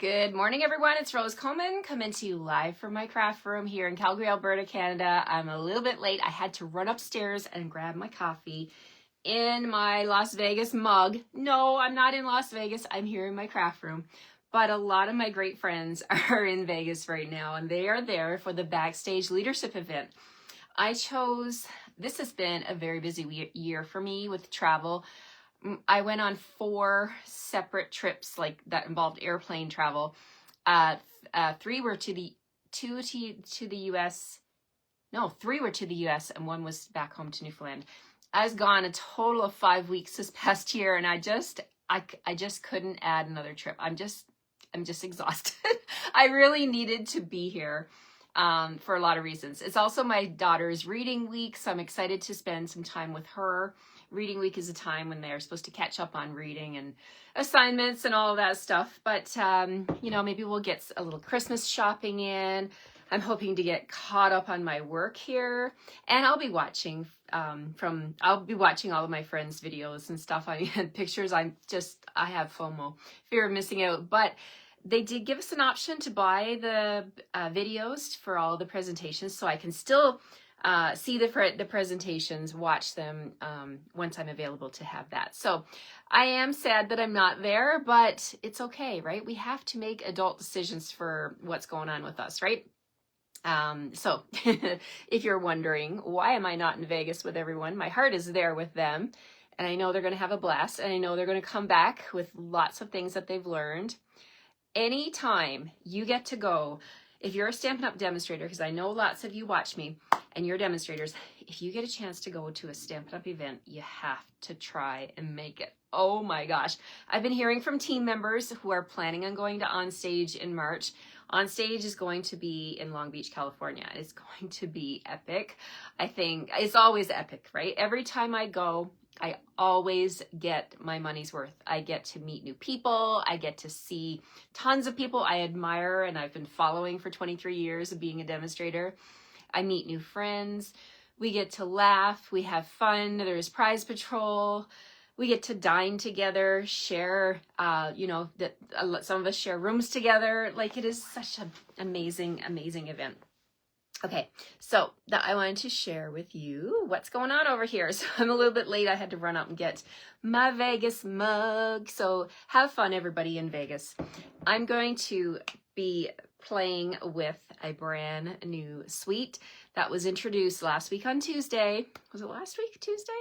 Good morning, everyone. It's Rose Coleman coming to you live from my craft room here in Calgary, Alberta, Canada. I'm a little bit late. I had to run upstairs and grab my coffee in my Las Vegas mug. No, I'm not in Las Vegas. I'm here in my craft room. But a lot of my great friends are in Vegas right now, and they are there for the Backstage Leadership event. This has been a very busy year for me with travel. I went on 4 separate trips that involved airplane travel. 3 were to the US. No, 3 were to the US and 1 was back home to Newfoundland. I was gone a total of 5 weeks this past year, and I just couldn't add another trip. I'm just exhausted. I really needed to be here for a lot of reasons. It's also my daughter's reading week, so I'm excited to spend some time with her. Reading week is a time when they're supposed to catch up on reading and assignments and all of that stuff. But, maybe we'll get a little Christmas shopping in. I'm hoping to get caught up on my work here. And I'll be watching all of my friends' videos and stuff. Pictures. I have FOMO, fear of missing out. But they did give us an option to buy the videos for all the presentations, so I can still see the presentations, watch them once I'm available to have that. So I am sad that I'm not there, but it's okay, right? We have to make adult decisions for what's going on with us, right? So if you're wondering, why am I not in Vegas with everyone? My heart is there with them, and I know they're going to have a blast, and I know they're going to come back with lots of things that they've learned. Anytime you get to go, if you're a Stampin' Up! Demonstrator, because I know lots of you watch me and you're demonstrators, if you get a chance to go to a Stampin' Up! Event, you have to try and make it. Oh my gosh. I've been hearing from team members who are planning on going to Onstage in March. Onstage is going to be in Long Beach, California. It's going to be epic. I think it's always epic, right? Every time I go, I always get my money's worth. I get to meet new people. I get to see tons of people I admire and I've been following for 23 years of being a demonstrator. I meet new friends. We get to laugh. We have fun. There's prize patrol. We get to dine together, share, some of us share rooms together. It is such an amazing, amazing event. Okay, so I wanted to share with you what's going on over here. So I'm a little bit late. I had to run up and get my Vegas mug. So have fun, everybody in Vegas. I'm going to be playing with a brand new suite that was introduced last week on Tuesday. Was it last week, Tuesday?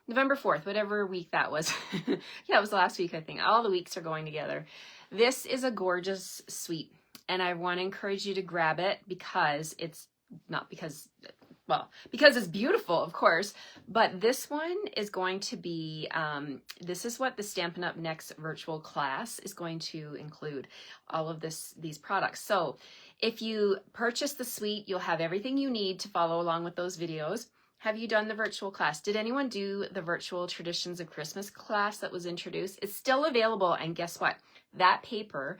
November 4th, whatever week that was. Yeah, it was last week, I think. All the weeks are going together. This is a gorgeous suite, and I want to encourage you to grab it because it's it's beautiful, of course, but this one is going to be, this is what the Stampin' Up! Next virtual class is going to include, all of these products. So if you purchase the suite, you'll have everything you need to follow along with those videos. Have you done the virtual class? Did anyone do the virtual Traditions of Christmas class that was introduced? It's still available, and guess what? That paper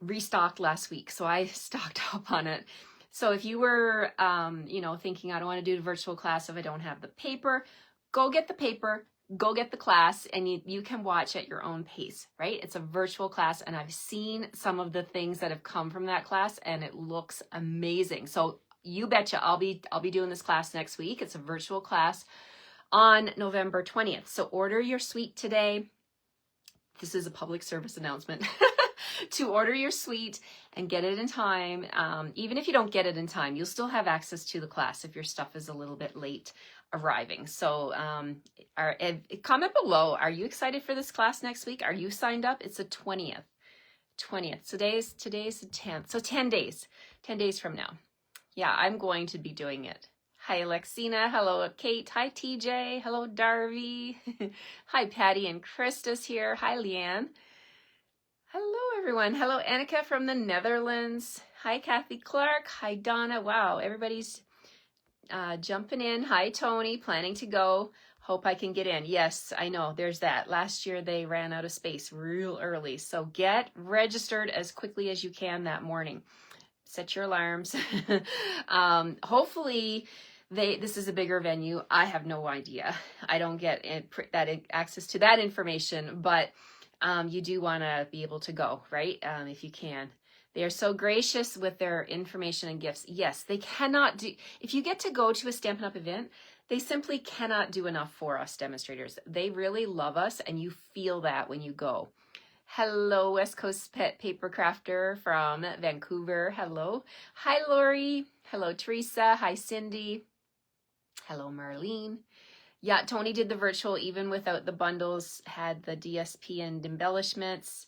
restocked last week, so I stocked up on it. So if you were, thinking, I don't want to do the virtual class if I don't have the paper, go get the paper, go get the class, and you can watch at your own pace, right? It's a virtual class, and I've seen some of the things that have come from that class, and it looks amazing. So you betcha I'll be doing this class next week. It's a virtual class on November 20th. So order your suite today. This is a public service announcement. To order your suite and get it in time. Even if you don't get it in time, you'll still have access to the class if your stuff is a little bit late arriving. So comment below, are you excited for this class next week? Are you signed up? It's the 20th. Today's the 10th. So 10 days from now. Yeah, I'm going to be doing it. Hi, Alexina. Hello, Kate. Hi, TJ. Hello, Darby. Hi, Patty and Christus here. Hi, Leanne. Hello, everyone. Hello, Annika from the Netherlands. Hi, Kathy Clark. Hi, Donna. Wow, everybody's jumping in. Hi, Tony. Planning to go. Hope I can get in. Yes, I know. There's that. Last year, they ran out of space real early. So get registered as quickly as you can that morning. Set your alarms. Hopefully, this is a bigger venue. I have no idea. I don't get access to that information, but you do want to be able to go, right? If you can. They are so gracious with their information and gifts. Yes, they cannot do, if you get to go to a Stampin' Up! Event, they simply cannot do enough for us demonstrators. They really love us, and you feel that when you go. Hello, West Coast Pet Paper Crafter from Vancouver. Hello. Hi, Lori. Hello, Teresa. Hi, Cindy. Hello, Marlene. Yeah, Tony did the virtual even without the bundles, had the DSP and embellishments,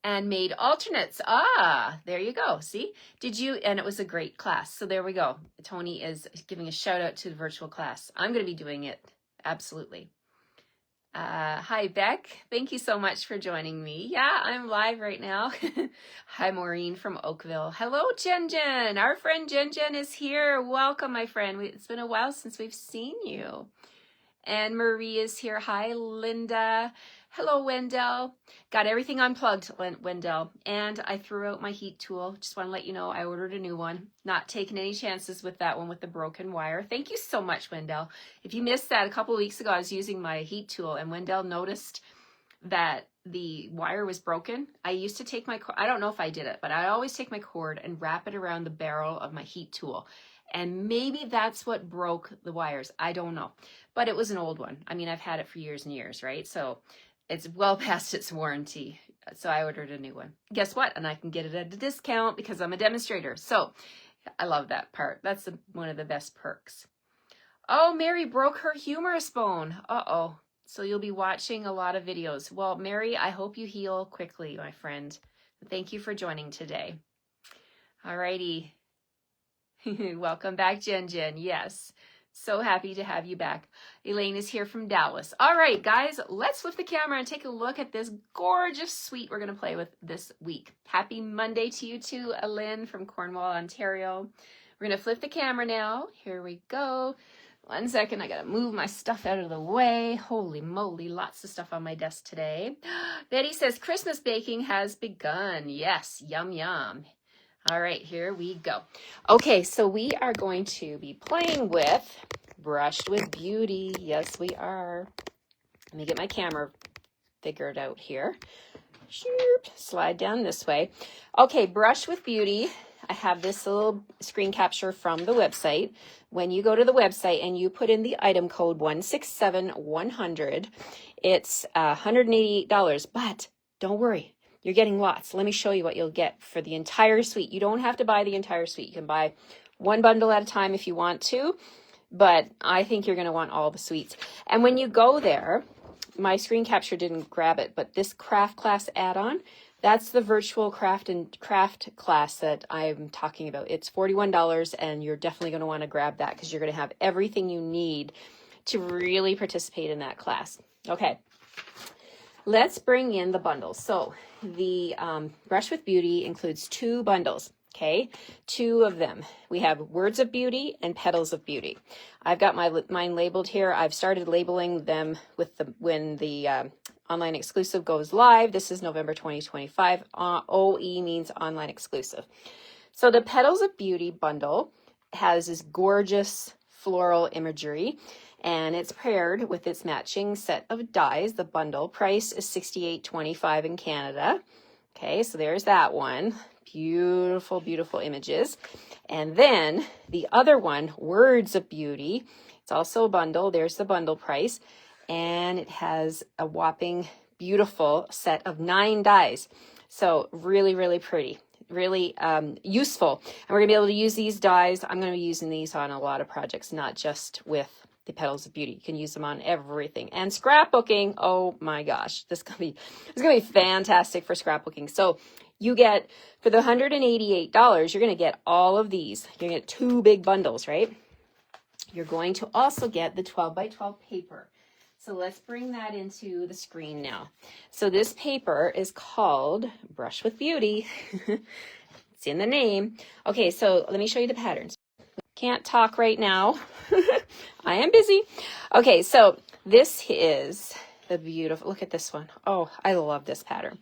and made alternates. Ah, there you go. See, did you? And it was a great class. So there we go. Tony is giving a shout out to the virtual class. I'm going to be doing it. Absolutely. Hi, Beck. Thank you so much for joining me. Yeah, I'm live right now. Hi, Maureen from Oakville. Hello, Jen Jen. Our friend Jen Jen is here. Welcome, my friend. It's been a while since we've seen you. And Marie is here. Hi, Linda. Hello, Wendell. Got everything unplugged, Wendell. And I threw out my heat tool. Just want to let you know I ordered a new one. Not taking any chances with that one with the broken wire. Thank you so much, Wendell. If you missed that, a couple of weeks ago, I was using my heat tool, and Wendell noticed that the wire was broken. I used to take my, I don't know if I did it, but I always take my cord and wrap it around the barrel of my heat tool. And maybe that's what broke the wires. I don't know. But it was an old one. I mean, I've had it for years and years, right? So it's well past its warranty. So I ordered a new one. Guess what? And I can get it at a discount because I'm a demonstrator. So I love that part. That's one of the best perks. Oh, Mary broke her humerus bone. Uh-oh. So you'll be watching a lot of videos. Well, Mary, I hope you heal quickly, my friend. Thank you for joining today. All righty. Welcome back, Jen Jen. Yes. So happy to have you back. Elaine is here from Dallas. All right, guys, let's flip the camera and take a look at this gorgeous suite we're going to play with this week. Happy Monday to you too, Elaine from Cornwall, Ontario. We're going to flip the camera now. Here we go. 1 second, I got to move my stuff out of the way. Holy moly, lots of stuff on my desk today. Betty says Christmas baking has begun. Yes, yum, yum. All right, here we go. Okay, so we are going to be playing with Brushed with Beauty. Yes, we are. Let me get my camera figured out here. Slide down this way. Okay, Brushed with Beauty. I have this little screen capture from the website. When you go to the website and you put in the item code 167100, it's $188, but don't worry. You're getting lots. Let me show you what you'll get for the entire suite. You don't have to buy the entire suite. You can buy one bundle at a time if you want to, but I think you're going to want all the suites. And when you go there, my screen capture didn't grab it, but this craft class add-on, that's the virtual craft class that I'm talking about. It's $41, and you're definitely going to want to grab that because you're going to have everything you need to really participate in that class. Okay. Let's bring in the bundles. So the Brush with Beauty includes 2 bundles, okay? 2 of them. We have Words of Beauty and Petals of Beauty. I've got mine labeled here. I've started labeling them with when the online exclusive goes live. This is November 2025. OE means online exclusive. So the Petals of Beauty bundle has this gorgeous floral imagery, and it's paired with its matching set of dies. The bundle price is $68.25 in Canada. Okay, so there's that one. Beautiful, beautiful images. And then the other one, Words of Beauty. It's also a bundle. There's the bundle price. And it has a whopping beautiful set of 9 dies. So really, really pretty. Really useful. And we're going to be able to use these dies. I'm going to be using these on a lot of projects, not just with the Petals of Beauty. You can use them on everything. And scrapbooking, oh my gosh, this is gonna be fantastic for scrapbooking. So you get, for the $188, you're going to get all of these. You're going to get 2 big bundles, right? You're going to also get the 12 by 12 paper. So let's bring that into the screen now. So this paper is called Brush with Beauty. It's in the name. Okay, so let me show you the patterns. Can't talk right now. I am busy. Okay, so this is the beautiful, look at this one. Oh, I love this pattern.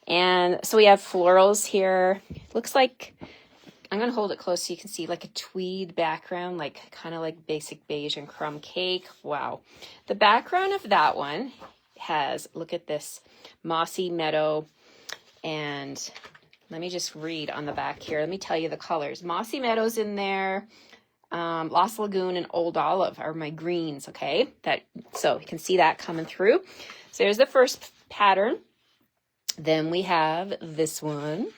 And so we have florals here. Looks like, I'm going to hold it close so you can see like a tweed background, like kind of like basic beige and crumb cake. Wow. The background of that one has, look at this, mossy meadow. And let me just read on the back here. Let me tell you the colors. Mossy meadows in there. Lost Lagoon and Old Olive are my greens, okay? So you can see that coming through. So there's the first pattern. Then we have this one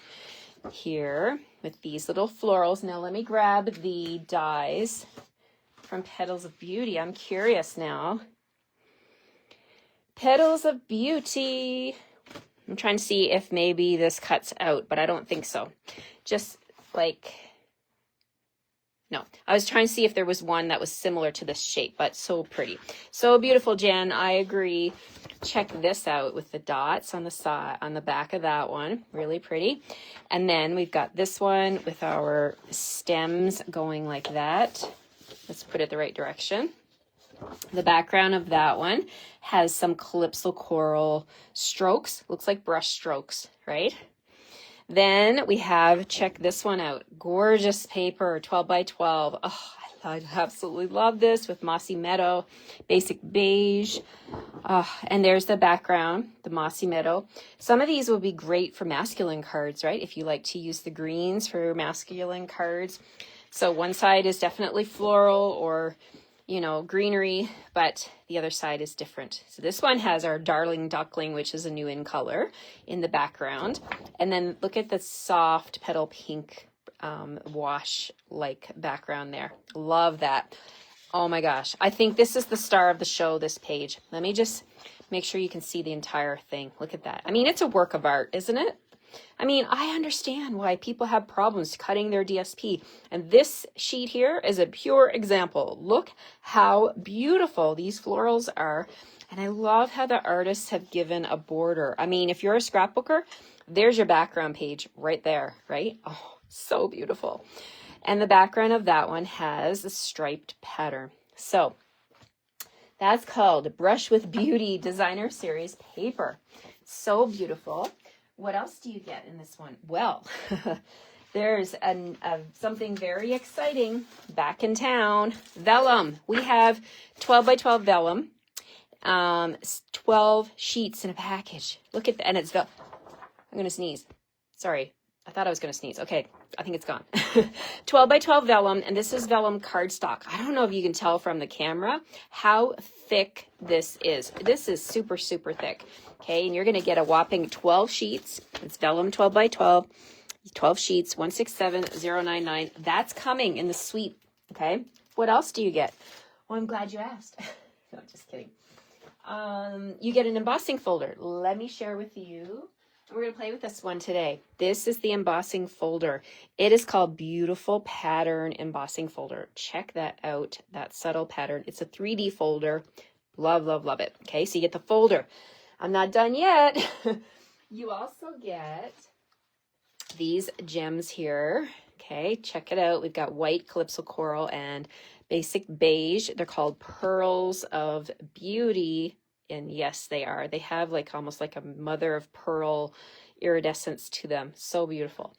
here with these little florals. Now let me grab the dies from Petals of Beauty. I'm curious now. Petals of Beauty. I'm trying to see if maybe this cuts out, but I don't think so. Just like... No, I was trying to see if there was one that was similar to this shape, but so pretty. So beautiful, Jen. I agree. Check this out with the dots on the side, on the back of that one. Really pretty. And then we've got this one with our stems going like that. Let's put it the right direction. The background of that one has some calypso coral strokes. Looks like brush strokes, right? Then we have, check this one out, gorgeous paper, 12 by 12. Oh, I absolutely love this with mossy meadow, basic beige. And there's the background, the mossy meadow. Some of these will be great for masculine cards, right? If you like to use the greens for masculine cards. So one side is definitely floral or, you know, greenery, but the other side is different. So this one has our Darling Duckling, which is a new in color in the background. And then look at the soft petal pink wash like background there. Love that. Oh my gosh. I think this is the star of the show, this page. Let me just make sure you can see the entire thing. Look at that. I mean, it's a work of art, isn't it? I mean, I understand why people have problems cutting their DSP. And this sheet here is a pure example. Look how beautiful these florals are. And I love how the artists have given a border. I mean, if you're a scrapbooker, there's your background page right there, right? Oh, so beautiful. And the background of that one has a striped pattern. So that's called Brush with Beauty Designer Series paper. So beautiful. What else do you get in this one? Well, there's something very exciting back in town. Vellum. We have 12 by 12 vellum. 12 sheets in a package. Look at that. And it's I'm going to sneeze. Sorry. I thought I was going to sneeze. Okay. I think it's gone. 12 by 12 vellum. And this is vellum cardstock. I don't know if you can tell from the camera how thick this is. This is super, super thick. Okay, and you're going to get a whopping 12 sheets. It's vellum 12 by 12, 12 sheets, 167099. That's coming in the suite, okay? What else do you get? Well, I'm glad you asked. No, just kidding. You get an embossing folder. Let me share with you. We're going to play with this one today. This is the embossing folder. It is called Beautiful Pattern Embossing Folder. Check that out, that subtle pattern. It's a 3D folder. Love, love, love it. Okay, so you get the folder. I'm not done yet. You also get these gems here. Okay, check it out. We've got white calypso coral and basic beige. They're called Pearls of Beauty. And yes, they are. They have like almost like a mother of pearl iridescence to them. So beautiful.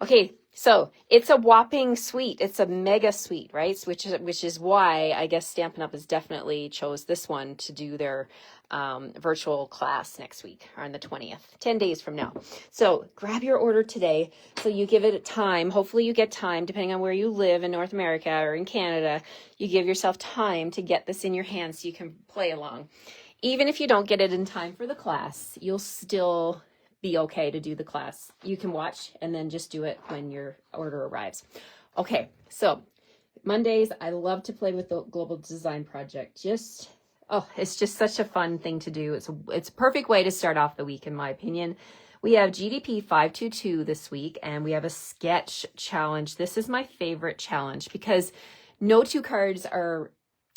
Okay, so it's a whopping suite. It's a mega suite, right? Which is why I guess Stampin' Up! Has definitely chose this one to do their virtual class next week on the 20th, 10 days from now. So grab your order today. So you give it time. Hopefully you get time, depending on where you live in North America or in Canada, you give yourself time to get this in your hands so you can play along. Even if you don't get it in time for the class, you'll still be okay to do the class. You can watch and then just do it when your order arrives. Okay, so Mondays, I love to play with the Global Design Project. It's just such a fun thing to do. It's a perfect way to start off the week, in my opinion. We have GDP 522 this week, and we have a sketch challenge. This is my favorite challenge because no two cards are,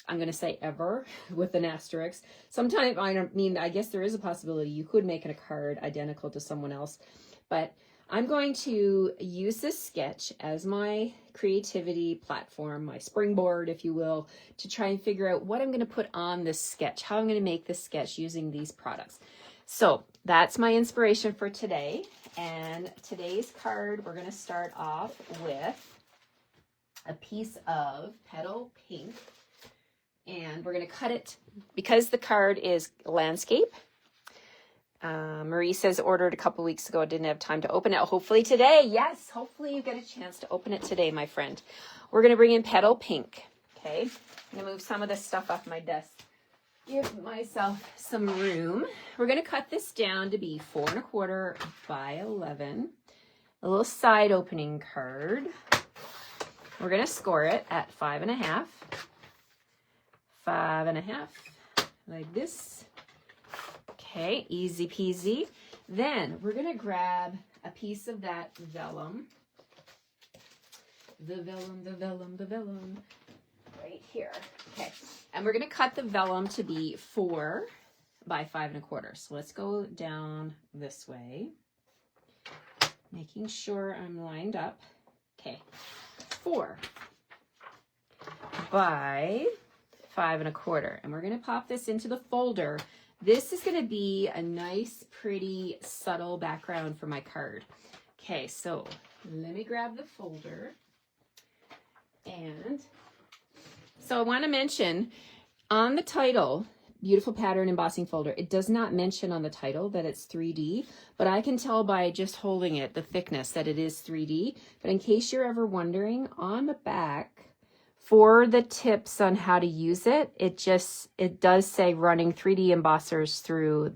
I'm going to say ever with an asterisk. Sometimes, I guess there is a possibility you could make a card identical to someone else, but I'm going to use this sketch as my creativity platform, my springboard, if you will, to try and figure out what I'm going to put on this sketch, how I'm going to make this sketch using these products. So that's my inspiration for today. And today's card, we're going to start off with a piece of petal pink. And we're going to cut it because the card is landscape. Marie says ordered a couple weeks ago. Didn't have time to open it. Hopefully today. Yes, hopefully you get a chance to open it today, my friend. We're going to bring in petal pink. Okay, I'm going to move some of this stuff off my desk. Give myself some room. We're going to cut this down to be 4 1/4 by 11. A little side opening card. We're going to score it at 5 1/2. 5 1/2, like this. Okay, easy peasy. Then we're going to grab a piece of that vellum. The vellum, right here. Okay, and we're going to cut the vellum to be 4 by 5 1/4. So let's go down this way, making sure I'm lined up. Okay, 4 by 5 1/4, and we're going to pop this into the folder. This is going to be a nice, pretty, subtle background for my card. Okay, so let me grab the folder. And so I want to mention on the title, Beautiful Pattern Embossing Folder, it does not mention on the title that it's 3D, but I can tell by just holding it, the thickness, that it is 3D. But in case you're ever wondering, on the back, for the tips on how to use it, it does say running 3D embossers through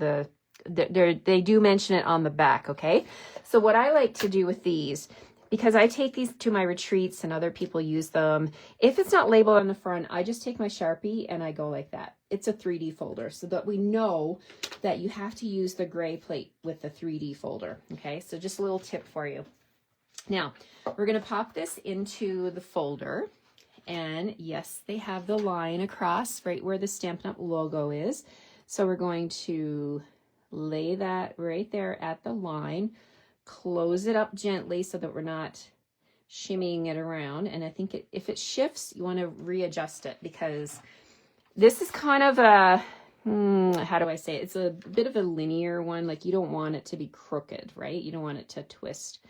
they do mention it on the back, okay? So what I like to do with these, because I take these to my retreats and other people use them, if it's not labeled on the front, I just take my Sharpie and I go like that. It's a 3D folder, so that we know that you have to use the gray plate with the 3D folder, okay? So just a little tip for you. Now, we're gonna pop this into the folder. And yes, they have the line across right where the Stampin' Up! Logo is. So we're going to lay that right there at the line, close it up gently so that we're not shimmying it around. And I think if it shifts, you want to readjust it, because this is kind of a, how do I say it? It's a bit of a linear one. Like, you don't want it to be crooked, right? You don't want it to twist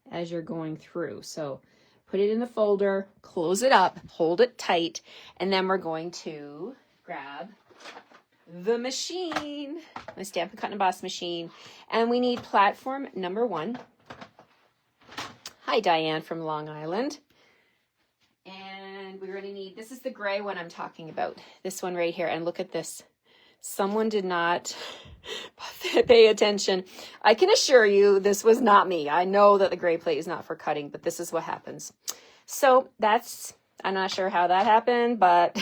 as you're going through. So put it in the folder, close it up, hold it tight, and then we're going to grab the machine, my Stampin' Cut and Emboss machine, and we need platform number 1. Hi, Diane from Long Island. And we're going to need, this is the gray one I'm talking about, this one right here, and look at this. Someone did not pay attention. I can assure you this was not me. I know that the gray plate is not for cutting, but this is what happens. So that's, I'm not sure how that happened, but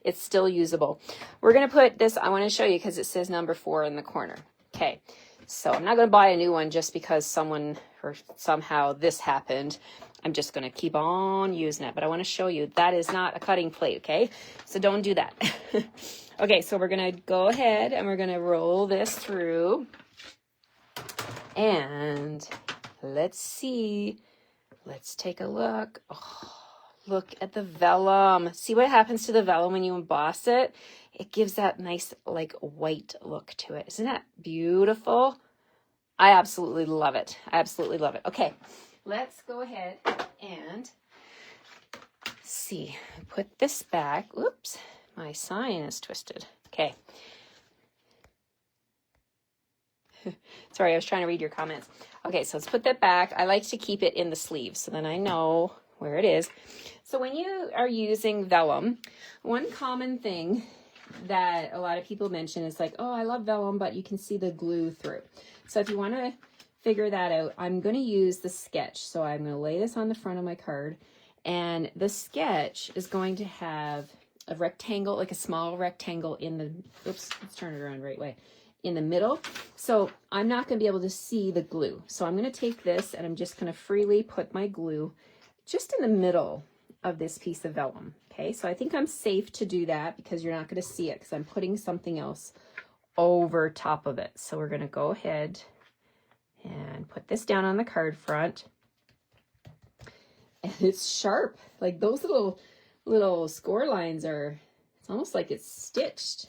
it's still usable. We're going to put this, I want to show you because it says number 4 in the corner. Okay, so I'm not going to buy a new one just because someone or somehow this happened. I'm just going to keep on using it, but I want to show you that is not a cutting plate, okay? So don't do that. Okay, so we're going to go ahead and we're going to roll this through. And let's see. Let's take a look. Oh, look at the vellum. See what happens to the vellum when you emboss it? It gives that nice, like, white look to it. Isn't that beautiful? I absolutely love it. I absolutely love it. Okay, let's go ahead and see. Put this back. Oops. My sign is twisted. Okay. Sorry, I was trying to read your comments. Okay, so let's put that back. I like to keep it in the sleeve so then I know where it is. So when you are using vellum, one common thing that a lot of people mention is like, oh, I love vellum, but you can see the glue through. So if you want to figure that out, I'm going to use the sketch. So I'm going to lay this on the front of my card, and the sketch is going to have a rectangle, like a small rectangle in the, oops, let's turn it around right way, in the middle. So I'm not going to be able to see the glue. So I'm going to take this and I'm just going to freely put my glue just in the middle of this piece of vellum. Okay, so I think I'm safe to do that because you're not going to see it because I'm putting something else over top of it. So we're going to go ahead and put this down on the card front. And it's sharp. Like those little score lines are, it's almost like it's stitched.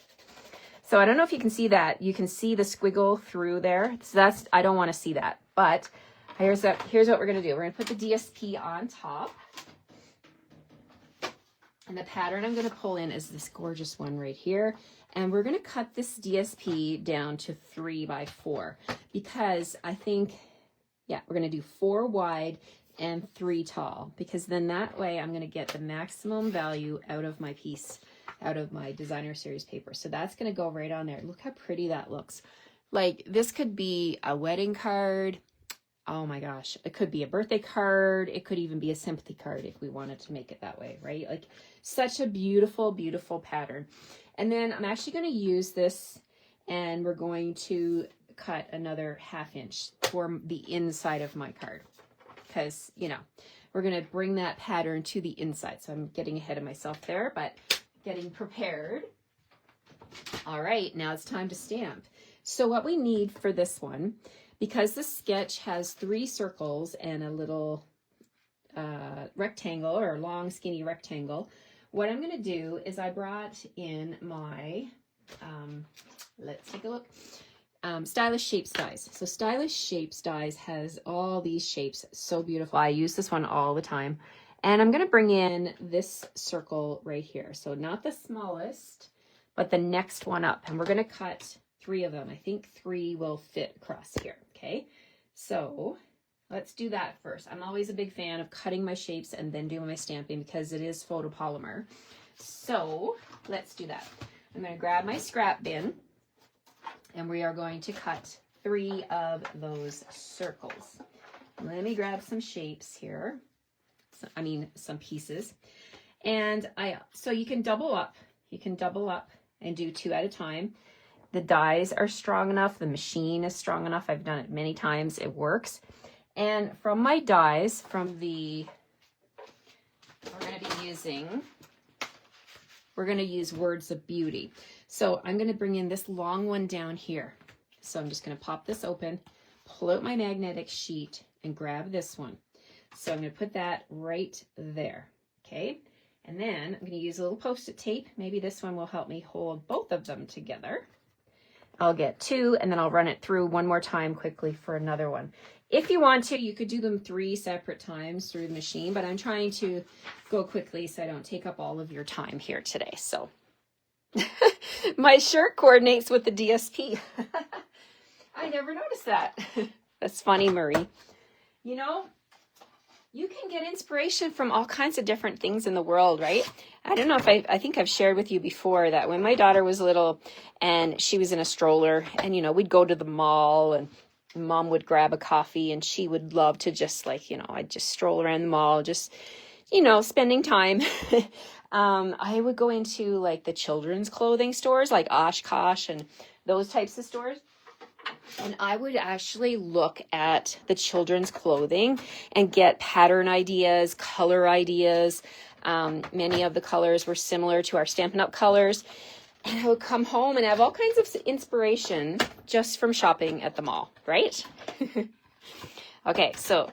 So I don't know if you can see that. You can see the squiggle through there. So that's, I don't want to see that. But here's what we're going to do. We're going to put the DSP on top. And the pattern I'm going to pull in is this gorgeous one right here. And we're going to cut this DSP down to 3 by 4 because I think, yeah, we're going to do 4 wide and 3 tall, because then that way I'm going to get the maximum value out of my piece, out of my designer series paper. So that's going to go right on there. Look how pretty that looks. Like, this could be a wedding card. Oh my gosh, it could be a birthday card. It could even be a sympathy card if we wanted to make it that way, right? Like, such a beautiful, beautiful pattern. And then I'm actually going to use this, and we're going to cut another 1/2 inch for the inside of my card, because, you know, we're going to bring that pattern to the inside. So I'm getting ahead of myself there, but getting prepared. All right, now it's time to stamp. So what we need for this one, because the sketch has 3 circles and a little rectangle, or long skinny rectangle, what I'm going to do is I brought in my, let's take a look, Stylish Shapes Dies. So Stylish Shapes Dies has all these shapes, so beautiful. I use this one all the time. And I'm going to bring in this circle right here. So not the smallest, but the next one up. And we're going to cut 3 of them. I think 3 will fit across here. Okay, so let's do that first. I'm always a big fan of cutting my shapes and then doing my stamping because it is photopolymer. So let's do that. I'm going to grab my scrap bin, and we are going to cut 3 of those circles. Let me grab some shapes here. Some pieces. And so you can double up. You can double up and do 2 at a time. The dies are strong enough. The machine is strong enough. I've done it many times. It works. And from my dies, we're going to use Words of Beauty. So I'm going to bring in this long one down here. So I'm just going to pop this open, pull out my magnetic sheet, and grab this one. So I'm going to put that right there. Okay. And then I'm going to use a little Post-it tape. Maybe this one will help me hold both of them together. I'll get 2, and then I'll run it through one more time quickly for another one. If you want to, you could do them 3 separate times through the machine, but I'm trying to go quickly so I don't take up all of your time here today. So my shirt coordinates with the DSP. I never noticed that. That's funny, Marie. You know, you can get inspiration from all kinds of different things in the world, right? I don't know if I think I've shared with you before that when my daughter was little and she was in a stroller, and, you know, we'd go to the mall and Mom would grab a coffee, and she would love to just, like, you know, I'd just stroll around the mall, just, you know, spending time. I would go into, like, the children's clothing stores, like Oshkosh and those types of stores. And I would actually look at the children's clothing and get pattern ideas, color ideas. Many of the colors were similar to our Stampin' Up! Colors. And I would come home and have all kinds of inspiration just from shopping at the mall, right? Okay, so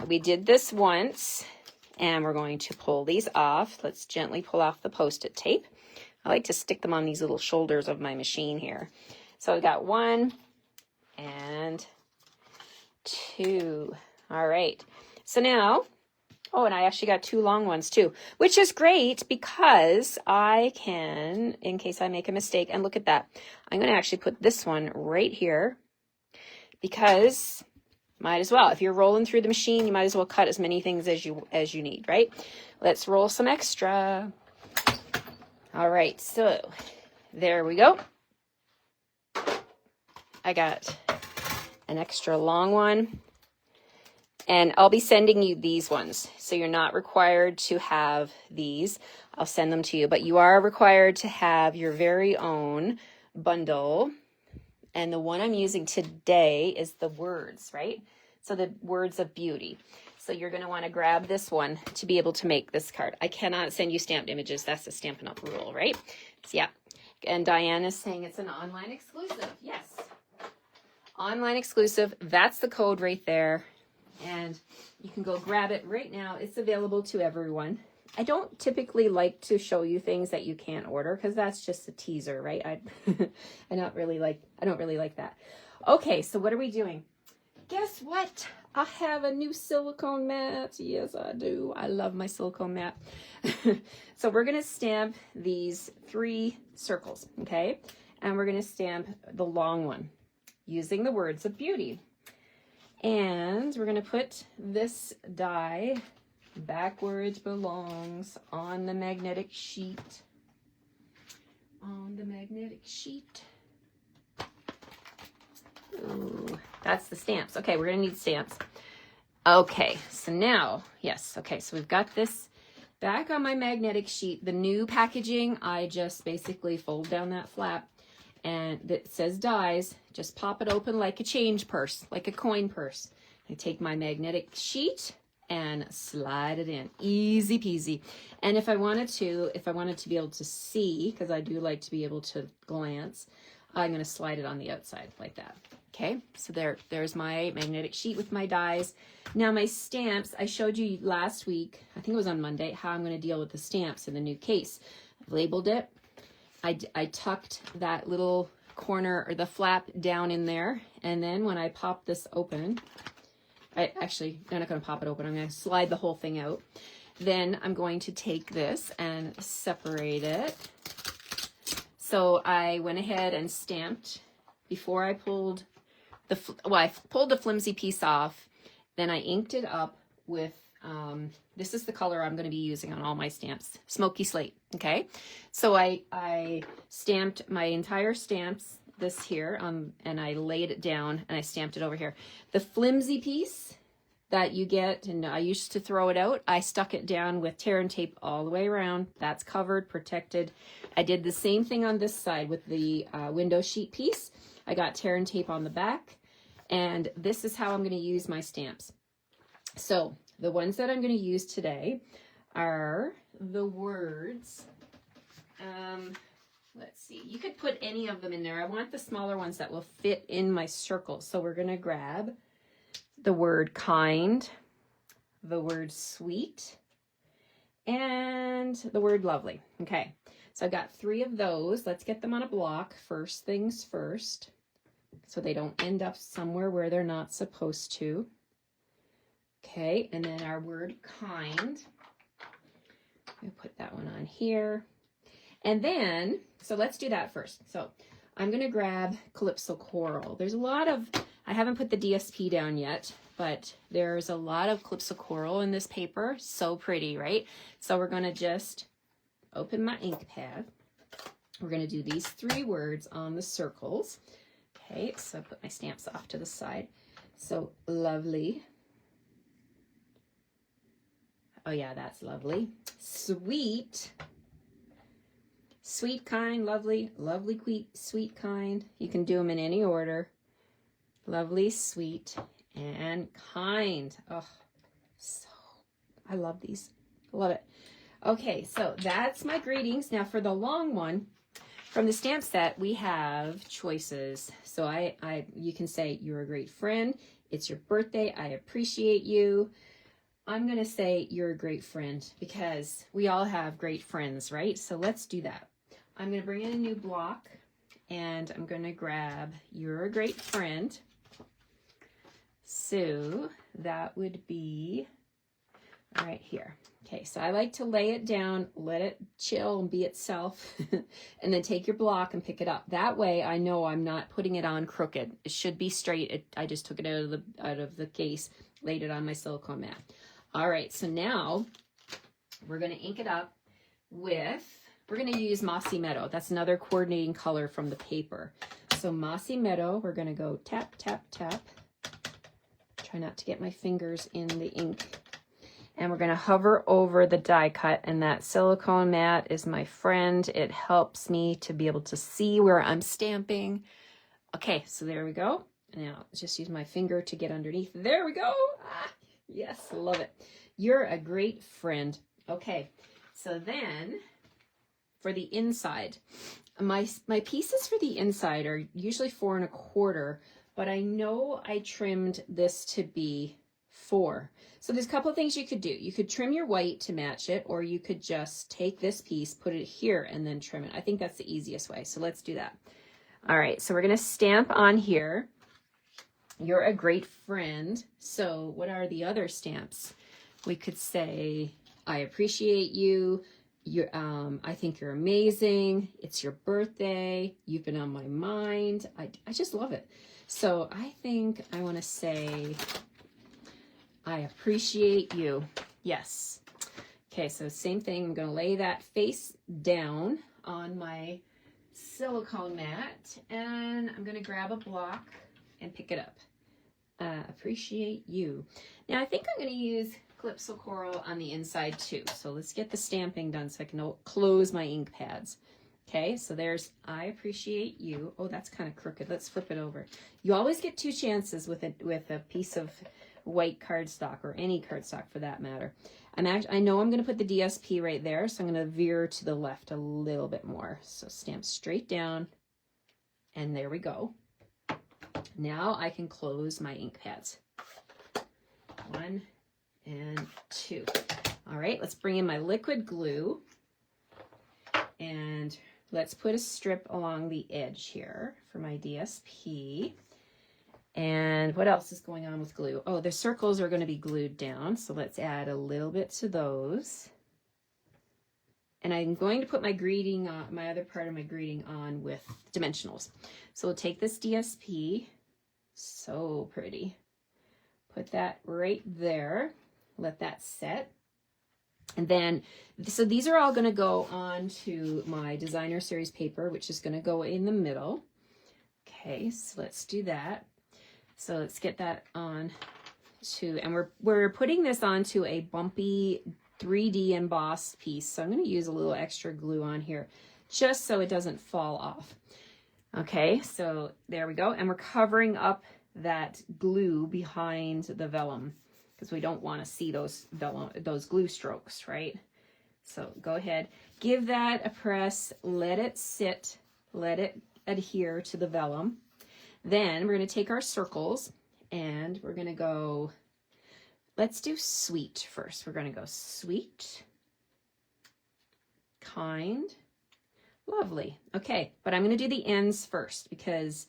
we did this once, and we're going to pull these off. Let's gently pull off the Post-it tape. I like to stick them on these little shoulders of my machine here. So we got 1 and 2. All right. So now, oh, and I actually got 2 long ones too, which is great because I can, in case I make a mistake, and look at that, I'm going to actually put this one right here because might as well. If you're rolling through the machine, you might as well cut as many things as you need, right? Let's roll some extra. All right, so there we go. I got an extra long one, and I'll be sending you these ones. So you're not required to have these. I'll send them to you, but you are required to have your very own bundle. And the one I'm using today is the words, right? So the Words of Beauty. So you're going to want to grab this one to be able to make this card. I cannot send you stamped images. That's the Stampin' Up! Rule, right? So yeah. And Diane is saying it's an online exclusive. Yes. Online exclusive. That's the code right there. And you can go grab it right now. It's available to everyone. I don't typically like to show you things that you can't order because that's just a teaser, right? I don't really like that. Okay, so what are we doing? Guess what? I have a new silicone mat. Yes, I do. I love my silicone mat. So we're going to stamp these 3 circles, okay? And we're going to stamp the long one using the words of beauty. And we're going to put this die back where it belongs on the magnetic sheet. On the magnetic sheet. Ooh, that's the stamps. Okay, we're going to need stamps. Okay, so now, yes, okay, so we've got this back on my magnetic sheet. The new packaging, I just basically fold down that flap and it says dies. Just pop it open like a change purse, like a coin purse. I take my magnetic sheet and slide it in. Easy peasy. And if I wanted to be able to see, because I do like to be able to glance, I'm going to slide it on the outside like that. Okay, so there's my magnetic sheet with my dies. Now my stamps, I showed you last week, I think it was on Monday, how I'm going to deal with the stamps in the new case. I've labeled it. I tucked that little corner or the flap down in there. And then when I pop this open, I'm not going to pop it open. I'm going to slide the whole thing out. Then I'm going to take this and separate it. So I went ahead and stamped before I pulled I pulled the flimsy piece off. Then I inked it up with, this is the color I'm going to be using on all my stamps, Smoky Slate. Okay. So I stamped my entire stamps, this here, and I laid it down and I stamped it over here. The flimsy piece that you get, and I used to throw it out, I stuck it down with tear and tape all the way around. That's covered, protected. I did the same thing on this side with the window sheet piece. I got tear and tape on the back, and this is how I'm going to use my stamps. So the ones that I'm going to use today are the words. Let's see, you could put any of them in there. I want the smaller ones that will fit in my circle. So we're going to grab the word kind, the word sweet, and the word lovely. Okay, so I've got 3 of those. Let's get them on a block. First things first, so they don't end up somewhere where they're not supposed to. Okay, and then our word kind. I'll put that one on here. And then, so let's do that first. So I'm going to grab Calypso Coral. There's a lot of, I haven't put the DSP down yet, but there's a lot of Calypso Coral in this paper. So pretty, right? So we're going to just open my ink pad. We're going to do these 3 words on the circles. Okay, so I put my stamps off to the side. So lovely. Oh yeah, that's lovely. Sweet. Sweet, kind, lovely, lovely, sweet, kind. You can do them in any order. Lovely, sweet, and kind. Oh, so, I love these. Love it. Okay, so that's my greetings. Now for the long one, from the stamp set, we have choices. So you can say, you're a great friend. It's your birthday. I appreciate you. I'm going to say you're a great friend because we all have great friends, right? So let's do that. I'm going to bring in a new block and I'm going to grab you're a great friend. So that would be right here. Okay, so I like to lay it down, let it chill and be itself, and then take your block and pick it up. That way I know I'm not putting it on crooked. It should be straight. I just took it out of the case, laid it on my silicone mat. All right, so now we're going to ink it up with, we're going to use Mossy Meadow. That's another coordinating color from the paper. So Mossy Meadow, we're going to go tap, tap, tap. Try not to get my fingers in the ink. And we're going to hover over the die cut, and that silicone mat is my friend. It helps me to be able to see where I'm stamping. Okay, so there we go. Now just use my finger to get underneath. There we go. Ah, yes, love it. You're a great friend. Okay, so then for the inside, my pieces for the inside are usually 4 1/4, but I know I trimmed this to be 4. So there's a couple of things you could do. You could trim your white to match it, or you could just take this piece, put it here, and then trim it. I think that's the easiest way. So let's do that. All right, so we're going to stamp on here. You're a great friend. So what are the other stamps? We could say, I appreciate you. I think you're amazing. It's your birthday. You've been on my mind. I just love it. So I think I want to say, I appreciate you. Yes. Okay, so same thing. I'm going to lay that face down on my silicone mat, and I'm going to grab a block and pick it up. Appreciate you. Now I think I'm going to use Calypso Coral on the inside too. So let's get the stamping done so I can close my ink pads. Okay, so there's I appreciate you. Oh, that's kind of crooked. Let's flip it over. You always get 2 chances with a piece of white cardstock, or any cardstock for that matter. I know I'm going to put the DSP right there, so I'm going to veer to the left a little bit more. So stamp straight down, and there we go. Now I can close my ink pads. 1 and 2. All right, let's bring in my liquid glue, and let's put a strip along the edge here for my DSP. And what else is going on with glue? Oh, the circles are going to be glued down, so let's add a little bit to those. And I'm going to put my greeting on, my other part of my greeting on with dimensionals. So we'll take this DSP, so pretty, put that right there, let that set. And then, so these are all going to go onto my designer series paper, which is going to go in the middle. Okay, so let's do that. So let's get that on to, and we're putting this onto a bumpy 3D embossed piece. So I'm going to use a little extra glue on here just so it doesn't fall off. Okay, so there we go. And we're covering up that glue behind the vellum because we don't want to see those glue strokes, right? So go ahead, give that a press, let it sit, let it adhere to the vellum. Then we're going to take our circles and we're going to go, let's do sweet first. We're going to go sweet, kind, lovely. Okay, but I'm going to do the ends first because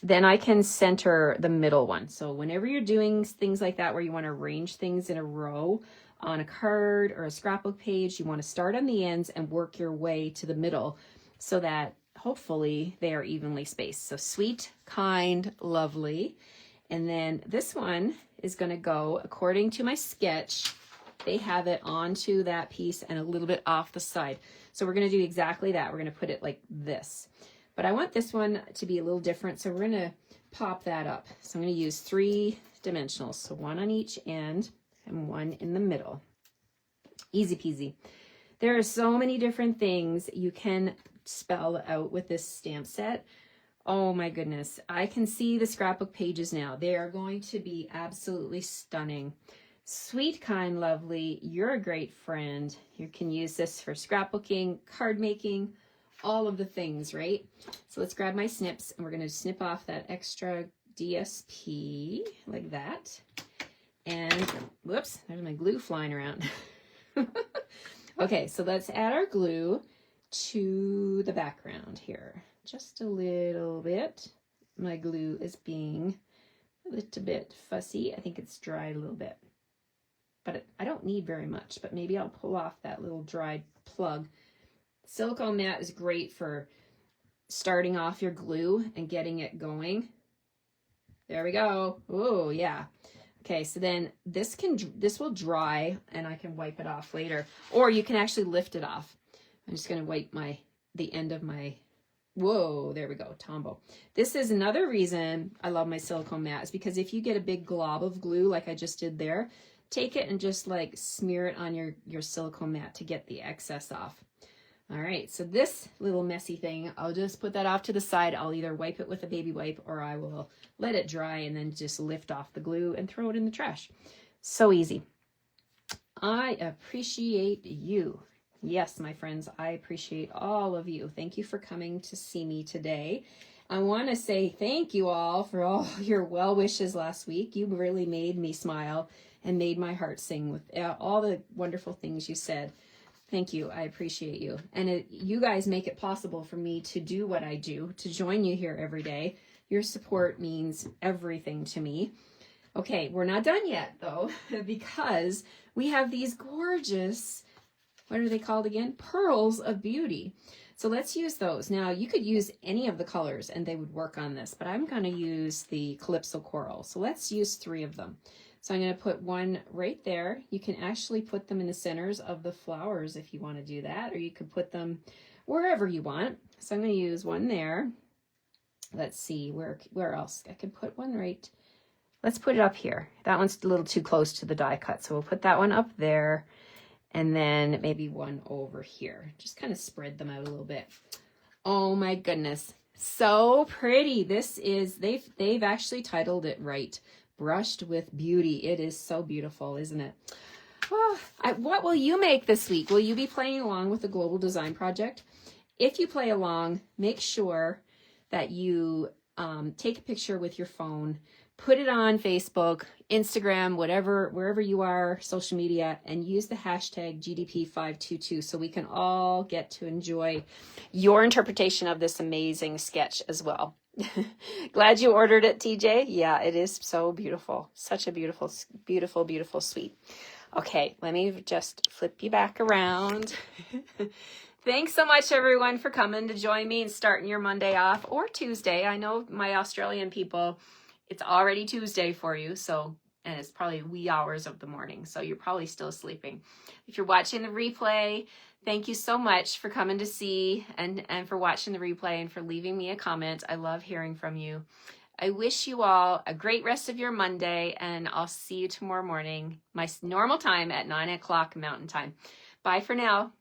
then I can center the middle one. So whenever you're doing things like that where you want to arrange things in a row on a card or a scrapbook page, you want to start on the ends and work your way to the middle so that hopefully they are evenly spaced. So sweet, kind, lovely. And then this one is going to go according to my sketch. They have it onto that piece and a little bit off the side. So we're going to do exactly that. We're going to put it like this. But I want this one to be a little different. So we're going to pop that up. So I'm going to use 3 dimensionals. So 1 on each end and 1 in the middle. Easy peasy. There are so many different things you can spell out with this stamp set. Oh my goodness. I can see the scrapbook pages now. They are going to be absolutely stunning. Sweet, kind, lovely. You're a great friend. You can use this for scrapbooking, card making, all of the things, right? So let's grab my snips and we're going to snip off that extra DSP like that. And whoops, there's my glue flying around. Okay, so let's add our glue to the background here. Just a little bit. My glue is being a little bit fussy. I think it's dried a little bit. But I don't need very much, but maybe I'll pull off that little dried plug. Silicone mat is great for starting off your glue and getting it going. There we go. Oh, yeah. Okay, so then this will dry and I can wipe it off later. Or you can actually lift it off. I'm just going to wipe the end of my, whoa, there we go, Tombow. This is another reason I love my silicone mat is because if you get a big glob of glue like I just did there, take it and just like smear it on your silicone mat to get the excess off. All right, so this little messy thing, I'll just put that off to the side. I'll either wipe it with a baby wipe or I will let it dry and then just lift off the glue and throw it in the trash. So easy. I appreciate you. Yes, my friends, I appreciate all of you. Thank you for coming to see me today. I want to say thank you all for all your well wishes last week. You really made me smile and made my heart sing with all the wonderful things you said. Thank you. I appreciate you. And you guys make it possible for me to do what I do, to join you here every day. Your support means everything to me. Okay, we're not done yet though, because we have these gorgeous, what are they called again? Pearls of Beauty. So let's use those. Now you could use any of the colors and they would work on this, but I'm going to use the Calypso Coral. So let's use 3 of them. So I'm going to put one right there. You can actually put them in the centers of the flowers if you want to do that, or you could put them wherever you want. So I'm going to use one there. Let's see, where else? I could put one right. Let's put it up here. That one's a little too close to the die cut. So we'll put that one up there. And then maybe one over here. Just kind of spread them out a little bit. Oh my goodness. So pretty. This is, they've actually titled it right. Brushed with Beauty. It is so beautiful, isn't it? Oh, what will you make this week? Will you be playing along with the Global Design Project? If you play along, make sure that you take a picture with your phone, put it on Facebook, Instagram, whatever, wherever you are, social media, and use the hashtag GDP522 so we can all get to enjoy your interpretation of this amazing sketch as well. Glad you ordered it, TJ. Yeah, it is so beautiful. Such a beautiful, beautiful, beautiful suite. Okay, let me just flip you back around. Thanks so much, everyone, for coming to join me and starting your Monday off, or Tuesday. I know my Australian people, it's already Tuesday for you, so, and it's probably wee hours of the morning, so you're probably still sleeping. If you're watching the replay, thank you so much for coming to see and for watching the replay and for leaving me a comment. I love hearing from you. I wish you all a great rest of your Monday, and I'll see you tomorrow morning, my normal time at 9 o'clock Mountain Time. Bye for now.